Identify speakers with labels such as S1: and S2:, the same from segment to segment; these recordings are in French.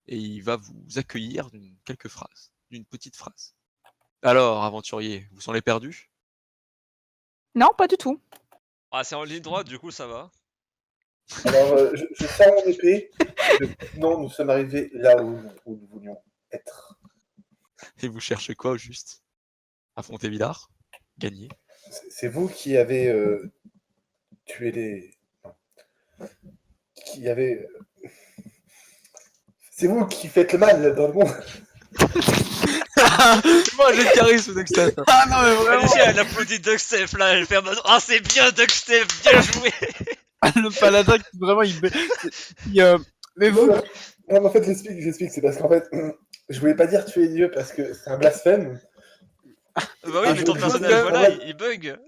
S1: et il va vous accueillir d'une petite phrase. Alors, aventurier, vous semblez perdu?
S2: Non, pas du tout.
S3: Ah, c'est en ligne droite, du coup ça va.
S4: Alors, je sors mon épée. Non, nous sommes arrivés là où nous voulions être.
S1: Et vous cherchez quoi au juste? Affronter Villard? Gagner?
S4: C'est vous qui avez tué les... Non. Qui avez... C'est vous qui faites le mal dans le monde.
S1: Moi j'ai le charisme Dexter.
S5: Ah non, mais vraiment.
S3: Alicia, elle applaudit Duckstep là, elle fait en mode ah c'est bien Duckstep, bien joué.
S5: Le paladin qui vraiment mais vous.
S4: Non, mais en fait, j'explique. C'est parce qu'en fait, je voulais pas dire tuer les dieux parce que c'est un blasphème.
S3: Bah oui,
S4: Ah,
S3: mais ton
S4: je-
S3: personnage,
S4: je-
S3: voilà,
S4: je-
S3: il bug.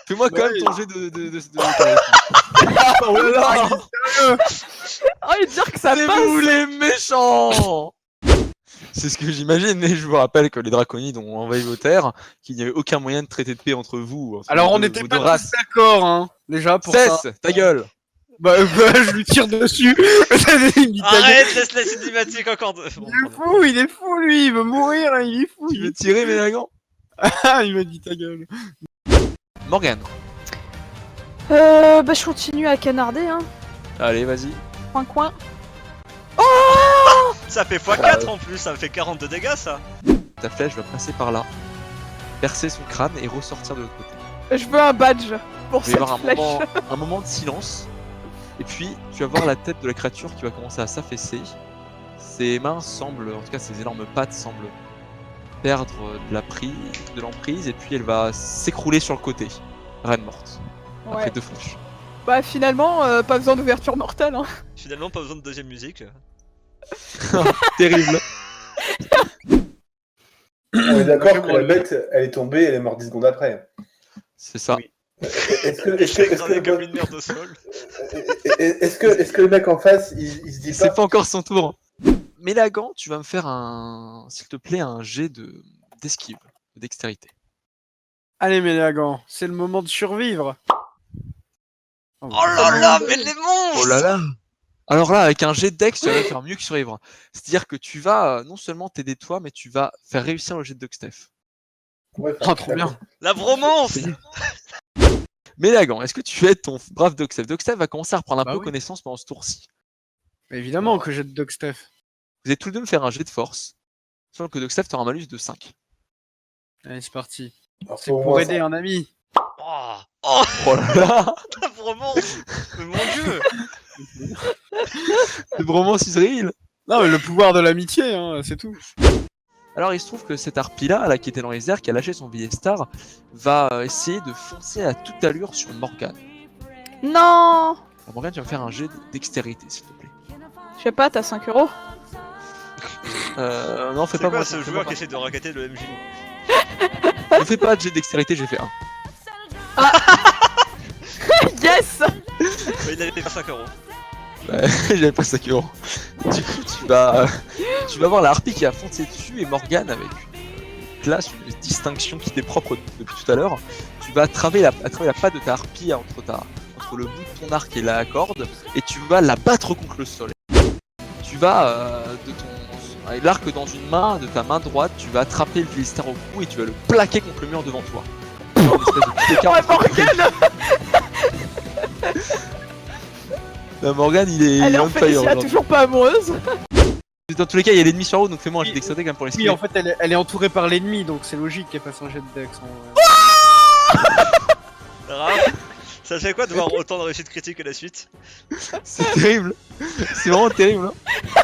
S1: Fais-moi quand
S5: Ouais.
S1: même ton jet de charisme.
S5: Oh là là.
S2: Oh, il dire que ça
S1: C'est
S2: passe.
S1: vous les méchants! C'est ce que j'imagine, mais je vous rappelle que les draconides ont envahi vos terres, qu'il n'y avait aucun moyen de traiter de paix entre vous. Entre
S5: Alors
S1: vos
S5: on
S1: deux-
S5: n'était
S1: vos
S5: pas
S1: deux
S5: tous
S1: races.
S5: d'accord, hein, déjà pour ça.
S1: Cesse ta gueule!
S5: Bah, je lui tire dessus. Il me dit,
S3: Arrête, laisse la cinématique encore de. Bon,
S5: il est fou lui, il veut mourir, là, il est fou.
S1: Tu veux tirer Mélagan?
S5: Ah, il m'a dit ta gueule.
S1: Morgane.
S2: Bah, je continue à canarder, hein.
S1: Allez, vas-y.
S2: Coin.
S3: Ça fait x4 en plus, ça me fait 42 dégâts ça.
S1: Ta flèche va passer par là, percer son crâne et ressortir de l'autre côté.
S2: Je veux un badge pour
S1: Il va y
S2: cette
S1: avoir
S2: flèche.
S1: un moment de silence, et puis tu vas voir la tête de la créature qui va commencer à s'affaisser. Ses mains semblent, en tout cas ses énormes pattes semblent perdre de l'emprise, et puis elle va s'écrouler sur le côté, reine morte, après
S2: Ouais.
S1: 2 flèches.
S2: Bah, finalement, pas besoin d'ouverture mortelle, hein.
S3: Finalement, pas besoin de deuxième musique.
S1: Terrible.
S4: On est d'accord que la bête, elle est tombée, elle est morte 10 secondes après.
S1: C'est ça.
S5: Oui.
S4: Est-ce que,
S3: Je
S4: est-ce
S3: suis
S4: que, est-ce
S3: écrasé comme
S4: que,
S3: une merde au sol.
S4: est-ce que le mec en face, il se dit
S1: C'est
S4: pas...
S1: pas encore son tour. Mélagan, tu vas me faire s'il te plaît, un jet d'esquive, de dextérité.
S5: Allez Mélagan, c'est le moment de survivre.
S3: Oh là là, mais les
S1: Oh
S3: monstres.
S1: là là. Alors là, avec un jet de dex, tu vas faire mieux que survivre. C'est-à-dire que tu vas non seulement t'aider toi, mais tu vas faire réussir le jet de Duckstef.
S4: Ouais,
S5: Oh, trop bien.
S3: La bromance.
S1: Mélagan, est-ce que tu aides ton brave Duckstef? Duckstef va commencer à reprendre un
S5: Bah
S1: peu
S5: oui.
S1: connaissance pendant ce tour-ci.
S5: Évidemment que j'ai de Dogsteph.
S1: Vous allez tous les deux me faire un jet de force, sachant que Duckstef t'aura un malus de 5.
S5: Allez, c'est parti.
S4: Alors,
S5: C'est
S4: au
S5: pour
S4: moins,
S5: aider un ami.
S3: Oh, oh,
S1: Oh là là.
S3: la bromance. Mais mon dieu.
S1: Le bromance Israël.
S5: Non, mais le pouvoir de l'amitié, hein, c'est tout.
S1: Alors il se trouve que cette harpie-là, qui était dans les airs, qui a lâché son billet star, va essayer de foncer à toute allure sur Morgane.
S2: Non.
S1: Alors, Morgane, tu vas me faire un jet de dextérité, s'il te plaît.
S2: Je sais pas, t'as 5 €.
S1: Non, fais
S3: C'est
S1: pas
S3: quoi
S1: moi.
S3: ce joueur qui essaie de racketter le MJ?
S1: Ne fais pas de jet de dextérité, j'ai fait 1.
S2: Yes.
S3: Mais il avait fait 5 euros.
S1: Ouais, j'avais pas 5 euros. Du coup, tu vas voir la harpie qui a foncé dessus et Morgane, avec une classe, une distinction qui t'est propre depuis tout à l'heure, tu vas attraper la patte de ta harpie entre le bout de ton arc et la corde, et tu vas la battre contre le sol. Tu vas, avec l'arc dans une main, de ta main droite, tu vas attraper le Philistère au cou et tu vas le plaquer contre le mur devant toi. Une espèce de petit écart
S2: Ouais,
S1: entre-
S2: Morgane.
S1: Non, Morgane, il est
S2: Elle est
S1: on
S2: en
S1: fire
S2: Félicia,
S1: aujourd'hui.
S2: toujours pas amoureuse.
S1: Dans tous les cas, il y a l'ennemi sur l'eau, donc fais-moi un jet de dextérité quand même pour
S5: Oui,
S1: l'esquiver.
S5: en fait, elle est entourée par l'ennemi, donc c'est logique qu'elle fasse un jet de Dex. En vrai.
S3: Raph, ça fait quoi de voir autant de réussite critique à la suite?
S1: C'est terrible. C'est vraiment terrible. Hein.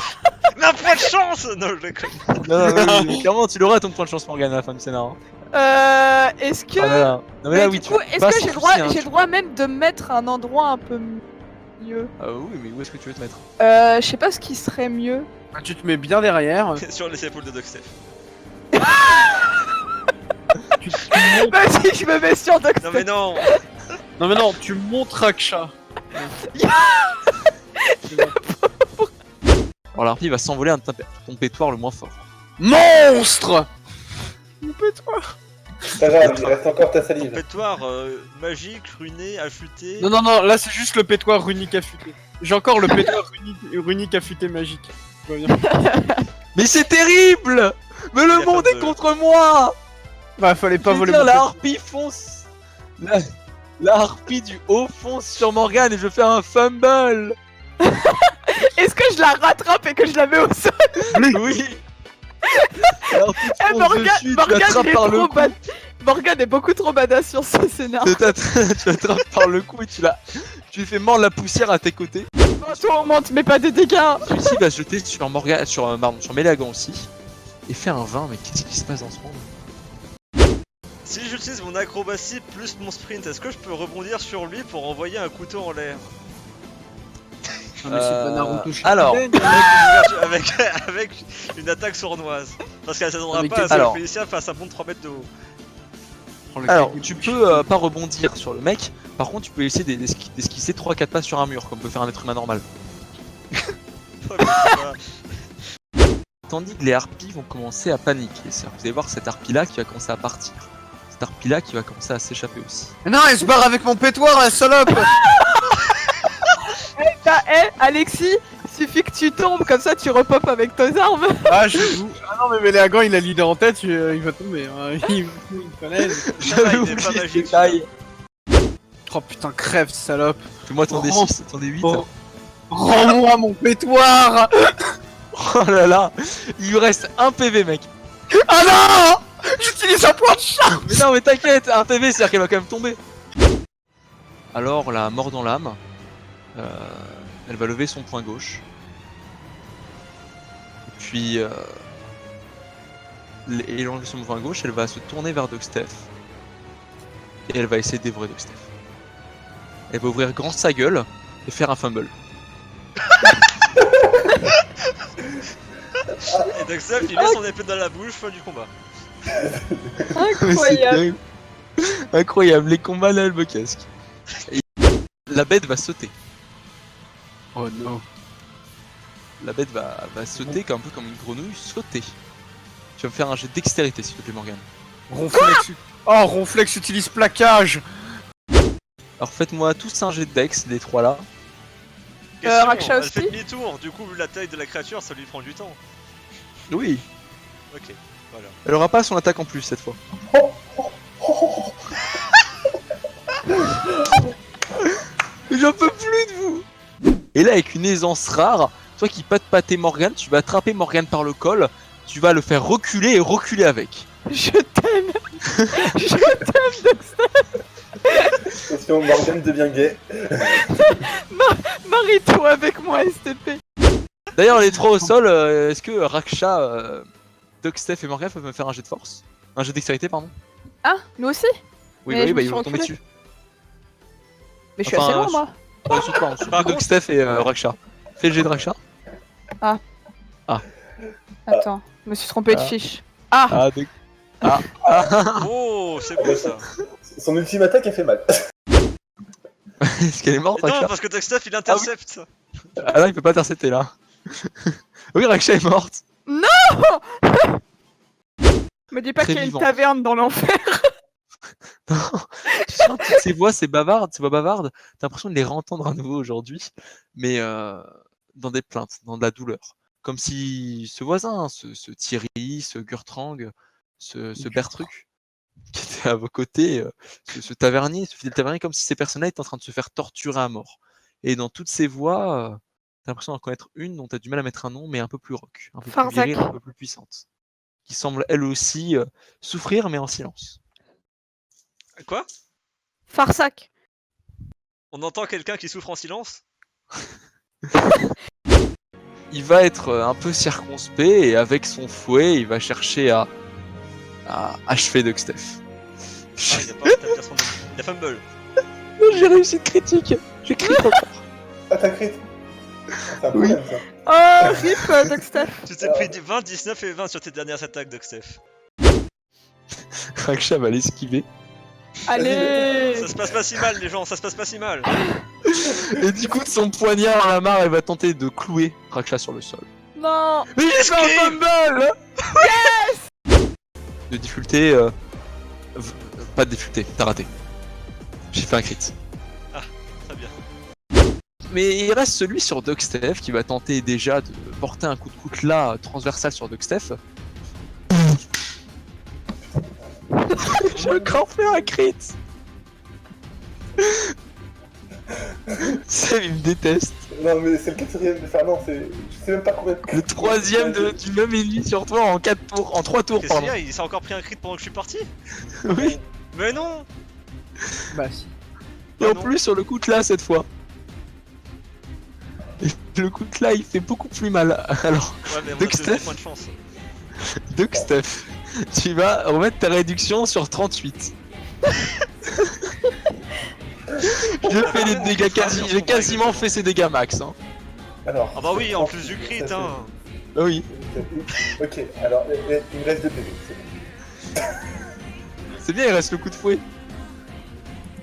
S3: Mais un point de chance. Non, je déconne.
S1: Non, mais clairement, tu l'auras ton point de chance, Morgane, à la fin du scénario.
S2: Est-ce que...
S1: Ah là là. Non, mais là,
S2: Mais
S1: oui,
S2: du
S1: tu
S2: coup,
S1: vas
S2: est-ce
S1: pas
S2: que
S1: sans
S2: j'ai le droit,
S1: souci, hein,
S2: j'ai le droit même de mettre un endroit un peu mieux?
S1: Oui, mais où est-ce que tu veux te mettre?
S2: Je sais pas ce qui serait mieux.
S5: Bah, tu te mets bien derrière.
S3: Sur les épaules de Duckstep.
S5: Tu montes...
S2: Vas-y, je me mets sur Doc.
S3: Non mais non.
S5: Non, mais non, tu montes Raksha.
S1: Alors, l'harpie va s'envoler à ton pétoire le moins fort.
S5: Monstre.
S4: C'est pas grave, il reste encore ta salive.
S3: Pétoire magique, ruiné, affûté.
S5: Non, non, non, là c'est juste le pétoire runique affûté. J'ai encore le pétoire runique affûté magique. va bien.
S1: Mais c'est terrible. Mais
S3: Il
S1: le
S3: a
S1: monde
S3: pas
S1: est
S3: de-
S1: contre moi.
S5: Bah, fallait pas
S1: Je veux
S5: voler
S1: dire,
S5: mon
S1: la
S5: truc.
S1: harpie fonce. La harpie du haut fonce sur Morgane et je fais un fumble.
S2: Est-ce que je la rattrape et que je la mets au sol?
S1: Oui. La harpie
S2: Eh,
S1: fonce
S2: Morgane,
S1: dessus, tu
S2: Morgane,
S1: l'attrapes
S2: il est
S1: par le
S2: trop
S1: cou.
S2: bad. Morgane est beaucoup trop badass sur ce scénario.
S1: Tu l'attrapes par le cou et tu lui fais mordre la poussière à tes côtés.
S2: Oh, toi, on monte, mais pas des dégâts.
S1: Celui-ci va se jeter sur Morgane, sur Mélagan aussi. Et fait un 20, mais qu'est-ce qui se passe dans ce monde?
S3: Si j'utilise mon acrobatie plus mon sprint, est-ce que je peux rebondir sur lui pour envoyer un couteau en l'air?
S5: Non, mais c'est pas Naruto
S1: alors.
S5: Shippuden.
S3: Avec une attaque sournoise. Parce qu'elle s'attendra
S5: Avec
S3: pas à ce que
S1: alors.
S3: Félicien fasse un bond de 3 mètres de haut.
S1: Alors, tu peux pas rebondir sur le mec, par contre, tu peux essayer d'esquisser 3-4 pas sur un mur, comme peut faire un être humain normal.
S3: Ouais, mais c'est pas-
S1: Tandis que les harpies vont commencer à paniquer. C'est-à-dire que vous allez voir cette harpie là qui va commencer à partir. Cette harpie là qui va commencer à s'échapper aussi.
S5: Non, elle se barre avec mon pétoir, la salope.
S2: Bah, Alexis, suffit que tu tombes, comme ça tu repopes avec tes armes.
S5: Ah, j'avoue. Ah non, mais Méléagan, il a l'idée en tête, il va tomber. Hein. Il connaît.
S3: il est pas magique,
S5: Oh putain, crève, salope.
S1: Fais-moi ton
S5: Oh.
S1: D6, ton D8.
S5: Oh. Rends-moi mon pétoir.
S1: Oh là là, il lui reste un PV, mec.
S5: Ah non, j'utilise un point de chat.
S1: Mais non, mais t'inquiète, un PV, c'est-à-dire qu'elle va quand même tomber. Alors, la mort dans l'âme, elle va lever son poing gauche. Et puis, ayant levé son poing gauche, elle va se tourner vers Dogsteph. Et elle va essayer de dévorer Dogsteph. Elle va ouvrir grand sa gueule et faire un fumble.
S3: Et Dexter, il met son épée dans la bouche, fin du combat.
S2: Incroyable.
S1: Incroyable, les combats là, le casque. Et la bête va sauter.
S5: Oh non.
S1: La bête va sauter un peu comme une grenouille, sauter. Tu vas me faire un jet de dextérité s'il te plaît, Morgane.
S5: Ronflex. Oh, Ronflex utilise plaquage.
S1: Alors faites-moi tous un jet de dex, les trois là.
S3: Question,
S2: Raksha
S3: elle
S2: aussi
S3: fait demi-tour, du coup, vu la taille de la créature, ça lui prend du temps.
S1: Oui.
S3: Ok, voilà.
S1: Elle aura pas son attaque en plus cette fois. J'en peux plus de vous. Et là avec une aisance rare, toi qui pâter Morgane, tu vas attraper Morgane par le col, tu vas le faire reculer et reculer avec.
S2: Je t'aime. Je t'aime, Dexter.
S4: Attention, Morgane devient gay.
S2: Marie-toi avec moi, STP.
S1: D'ailleurs les trois au sol, est-ce que Raksha, Dogsteph et Morgane peuvent me faire un jet de force? Un jet de dextérité pardon?
S2: Ah, nous aussi?
S1: Oui,
S2: Mais
S1: bah
S2: je
S1: oui,
S2: me
S1: ils
S2: suis
S1: vont tomber
S2: reculée.
S1: dessus.
S2: Mais je suis
S1: Enfin,
S2: assez loin, moi.
S1: Surtout
S3: Par contre-
S1: Dogsteph et Raksha. Fais le jet de Raksha.
S2: Attends, je me suis trompé de
S1: Ah.
S2: fiche. Ah,
S1: Ah,
S3: Oh, c'est beau ça.
S4: Son ultime attaque a fait mal.
S1: Est-ce qu'elle est morte,
S3: Mais non,
S1: Raksha?
S3: parce que Dexter, il intercepte.
S1: Ah là, il peut pas intercepter là. Oui, Raksha est morte.
S2: me dis pas
S1: Très
S2: qu'il y a une
S1: vivant.
S2: taverne dans l'enfer.
S1: Tu sens toutes ces voix, ces bavardes, t'as l'impression de les réentendre à nouveau aujourd'hui, mais dans des plaintes, dans de la douleur. Comme si ce voisin, ce Thierry, ce Gurtrang, ce Bertruc, qui était à vos côtés, ce tavernier, ce fidèle tavernier, comme si ces personnes-là étaient en train de se faire torturer à mort. Et dans toutes ces voix, t'as l'impression d'en connaître une dont t'as du mal à mettre un nom, mais un peu plus rock, un peu plus
S2: Farzak.
S1: viril, un peu plus puissante, qui semble elle aussi souffrir, mais en silence.
S3: Quoi?
S2: Farsac.
S3: On entend quelqu'un qui souffre en silence?
S1: Il va être un peu circonspect et avec son fouet, il va chercher à achever Dogsteph.
S3: Ah, il a pas rétabli son nom. Il a fumble.
S1: J'ai réussi de critique. J'ai crit encore.
S4: Ah, t'as crit. C'est un
S1: Oui.
S4: problème, ça.
S2: Oh, rip, Dexter.
S3: Tu t'es pris 20, 19 et 20 sur tes dernières attaques, Dexter.
S1: Raksha va l'esquiver.
S2: Allez.
S3: Ça se passe pas si mal, les gens, ça se passe pas si mal.
S1: Et du coup, de son poignard à la main, elle va tenter de clouer Raksha sur le sol.
S2: Non.
S1: Mais il fait un fumble. Yes. De difficulté. Pas de difficulté, t'as raté. J'ai fait un crit.
S3: Très bien.
S1: Mais il reste celui sur Dugstef qui va tenter déjà de porter un coup de coutelas transversal sur Dugstef. J'ai encore fait un crit. Seb il me déteste.
S4: Non, mais c'est le quatrième. Enfin, non, c'est. Je sais même pas combien.
S1: Le troisième du même ennemi sur toi en 4 tours, en 3 tours,
S3: Qu'est-ce qu'il
S1: pardon.
S3: y a? Il s'est encore pris un crit pendant que je suis parti?
S1: Oui.
S3: Mais non!
S5: Bah si.
S1: Et en
S3: non.
S1: plus sur le coutelas cette fois. Et le coutelas il fait beaucoup plus mal. Alors,
S3: Ouais, mais moi j'ai
S1: Dugstef.
S3: 2 points de chance.
S1: Dugstef, tu vas remettre ta réduction sur 38. J'ai fait les dégâts j'ai quasiment fait ses dégâts max. Hein.
S4: Alors.
S3: Ah bah oui, en plus du crit,
S4: ça fait-
S3: hein!
S1: Ah oui.
S4: Ok, alors, il me reste 2 PV. c'est bon.
S1: C'est bien, il reste le coup de fouet.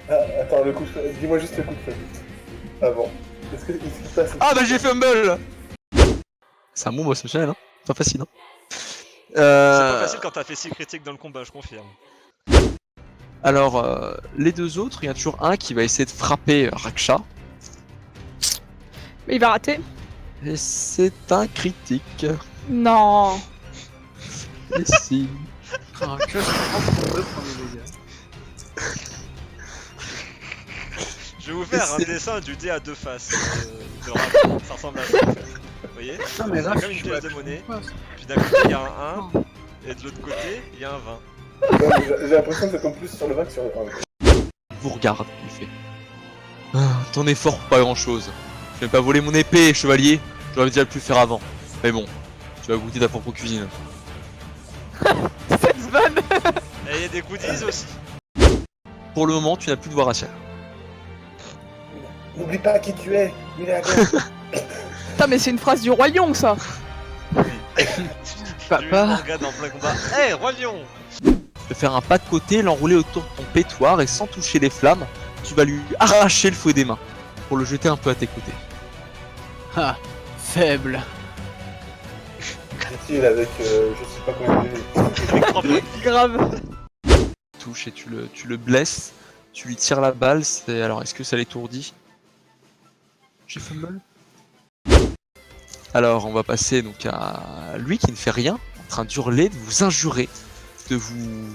S4: Ah, attends, le coup de feu. Dis-moi juste le coup de feu. Ah bon. Est-ce qu'il se passe.
S1: Ah bah j'ai fumble. C'est un bon boss channel, hein. Pas facile, hein.
S3: C'est pas facile quand t'as fait 6 critiques dans le combat, je confirme.
S1: Alors, les deux autres, il y en a toujours un qui va essayer de frapper Raksha.
S2: Il va rater.
S1: Et c'est un critique.
S2: Non.
S1: Et si.
S5: Ah, que je comprends pour 2 premiers dégâts.
S3: Je vais vous faire un
S1: C'est-
S3: dessin du dé à 2 faces de Rav. Ça ressemble à ça en fait. Vous voyez?
S5: Non mais
S3: C'est
S5: là,
S3: comme une
S5: je
S3: pièce
S5: vois
S3: de monnaie.
S5: pas, ça.
S3: Puis d'un côté il y a un 1, et de l'autre côté il y a un 20.
S4: Non, mais j'ai l'impression que ça tombe plus sur le 20 que sur le 1.
S1: Vous regarde, il fait. Ah, ton effort pour pas grand chose. Je vais pas voler mon épée, chevalier. J'aurais déjà pu le faire avant. Mais bon, tu vas goûter ta propre cuisine.
S2: Cette vanne.
S3: Et il y a des goodies aussi.
S1: Pour le moment, tu n'as plus de voix raciale.
S4: N'oublie pas qui tu es. Il est à gauche.
S2: Putain, mais c'est une phrase du Roi Lion, ça.
S3: J'ai eu Morgane en plein combat. Hey, Roi Lion!
S1: De faire un pas de côté, l'enrouler autour de ton pétoire et sans toucher les flammes, tu vas lui arracher le fouet des mains pour le jeter un peu à tes côtés.
S5: Ah, faible.
S4: Est-il avec je sais pas combien de PV.
S3: Avec 3 points.
S2: Grave.
S1: Touche et tu le blesses, tu lui tires la balle. Alors, est-ce que ça l'étourdit? J'ai fumble. Alors, on va passer donc à lui qui ne fait rien, en train d'hurler, de vous injurer, de vous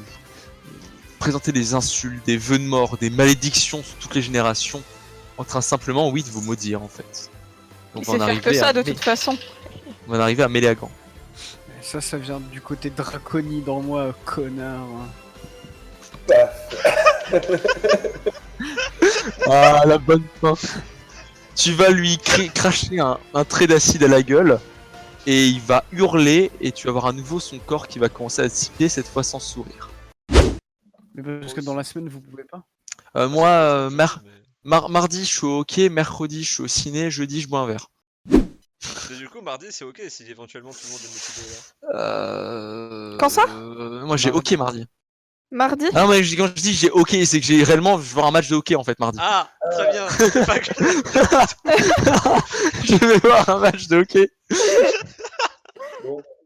S1: présenter des insultes, des vœux de mort, des malédictions sur toutes les générations, en train simplement, oui, de vous maudire en fait. Donc,
S2: Il sait faire que ça, de toute façon.
S1: on va en arriver à Méléagan.
S5: Ça vient du côté draconide en moi, connard.
S4: Bah,
S1: Ah, la bonne fin. Tu vas lui cracher un trait d'acide à la gueule, et il va hurler, et tu vas voir à nouveau son corps qui va commencer à siffler, cette fois sans sourire.
S5: Mais parce que dans la semaine, vous pouvez pas.
S1: Moi, mardi, je suis au hockey, mercredi, je suis au ciné, jeudi, je bois un verre.
S3: Mais du coup, mardi c'est ok si éventuellement tout le monde est motivé là.
S2: Quand ça
S1: Moi, j'ai hockey mardi.
S2: Mardi.
S1: Ah non, mais quand je dis j'ai hockey, c'est que j'ai réellement, je vais voir un match de hockey en fait mardi.
S3: Ah, très bien! C'est pas que-
S1: Je vais voir un match de hockey.